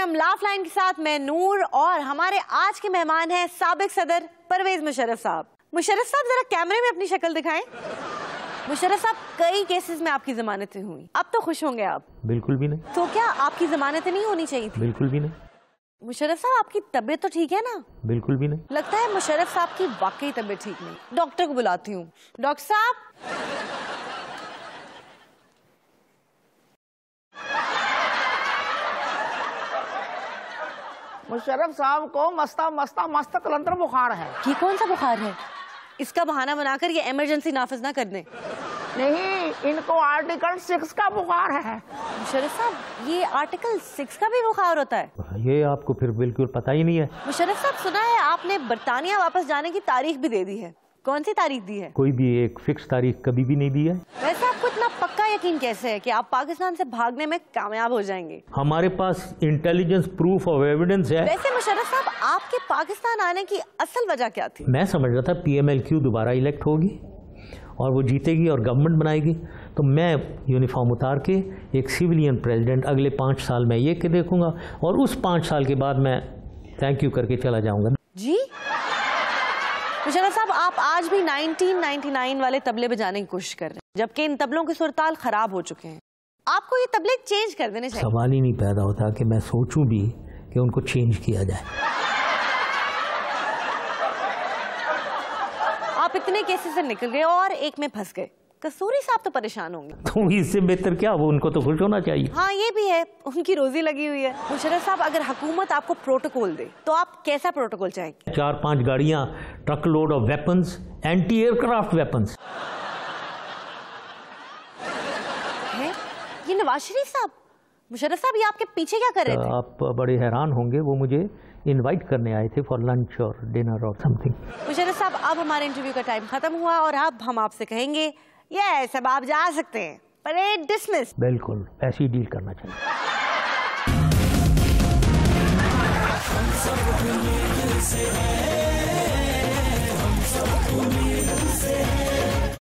Programme laugh line के साथ मैं नूर और हमारे आज के मेहमान हैं साबिक सदर परवेज मुशर्रफ साहब। मुशर्रफ साहब जरा कैमरे में अपनी शक्ल दिखाएं। मुशर्रफ साहब, कई केसेस में आपकी जमानतें हुई, अब तो खुश होंगे आप? बिल्कुल भी नहीं। तो क्या आपकी जमानतें नहीं होनी चाहिए थी? बिल्कुल भी नहीं। मुशर्रफ साहब, आपकी तबीयत तो ठीक है ना? बिल्कुल भी नहीं। लगता है मुशर्रफ साहब की वाकई तबीयत ठीक नहीं। डॉक्टर को बुलाती हूँ। डॉक्टर साहब, मुशर्रफ साहब को मस्त कलंतर बुखार है। ये कौन सा बुखार है? इसका बहाना बनाकर ये इमरजेंसी नाफिज ना कर दें। नहीं, इनको आर्टिकल 6 का बुखार है। मुशर्रफ साहब, ये आर्टिकल 6 का भी बुखार होता है? ये आपको फिर बिल्कुल पता ही नहीं है। मुशर्रफ साहब, सुना है आपने बरतानिया वापस जाने की तारीख भी दे दी है। कौन सी तारीख दी है? कोई भी एक फिक्स तारीख कभी भी नहीं दी है। वैसे आपको इतना पक्का यकीन कैसे है कि आप पाकिस्तान से भागने में कामयाब हो जाएंगे? हमारे पास इंटेलिजेंस प्रूफ ऑफ एविडेंस है। वैसे मुशर्रफ साहब, आपके पाकिस्तान आने की असल वजह क्या थी? मैं समझ रहा था PMLQ दोबारा इलेक्ट होगी और वो जीतेगी और गवर्नमेंट बनाएगी, तो मैं यूनिफॉर्म उतार के एक सिविलियन प्रेसिडेंट अगले 5 साल में ये के देखूंगा और उस 5 साल के बाद मैं थैंक यू करके चला जाऊंगा। जी मुशर्रफ साहब, आप आज भी 1999 वाले तबले बजाने की कोशिश कर रहे हैं, जबकि इन तबलों के सुरताल खराब हो चुके हैं। आपको ये तबले चेंज कर देने चाहिए। सवाल ही नहीं पैदा होता कि मैं सोचूं भी कि उनको चेंज किया जाए। आप इतने केसेस से निकल गए और एक में फंस गए। कसूरी साहब तो परेशान होंगे। तो इससे बेहतर क्या, वो उनको तो खुश होना चाहिए। हाँ, ये भी है, उनकी रोजी लगी हुई है। मुशर्रफ साहब, अगर हुकूमत आपको प्रोटोकॉल दे तो आप कैसा प्रोटोकॉल चाहेंगे? 4-5 गाड़ियां, truck load of weapons, anti aircraft weapons. है ये नवाज शरीफ साहब? मुशर्रफ साहब, ये आपके पीछे क्या कर रहे थे? आप बड़े हैरान होंगे, वो मुझे इनवाइट करने आए थे फॉर लंच और डिनर और समथिंग। मुशर्रफ साहब, अब हमारे इंटरव्यू का टाइम खत्म हुआ और अब हम आपसे कहेंगे ये सब आप जा सकते हैं। Parade dismiss. बिल्कुल ऐसी डील करना चाहिए।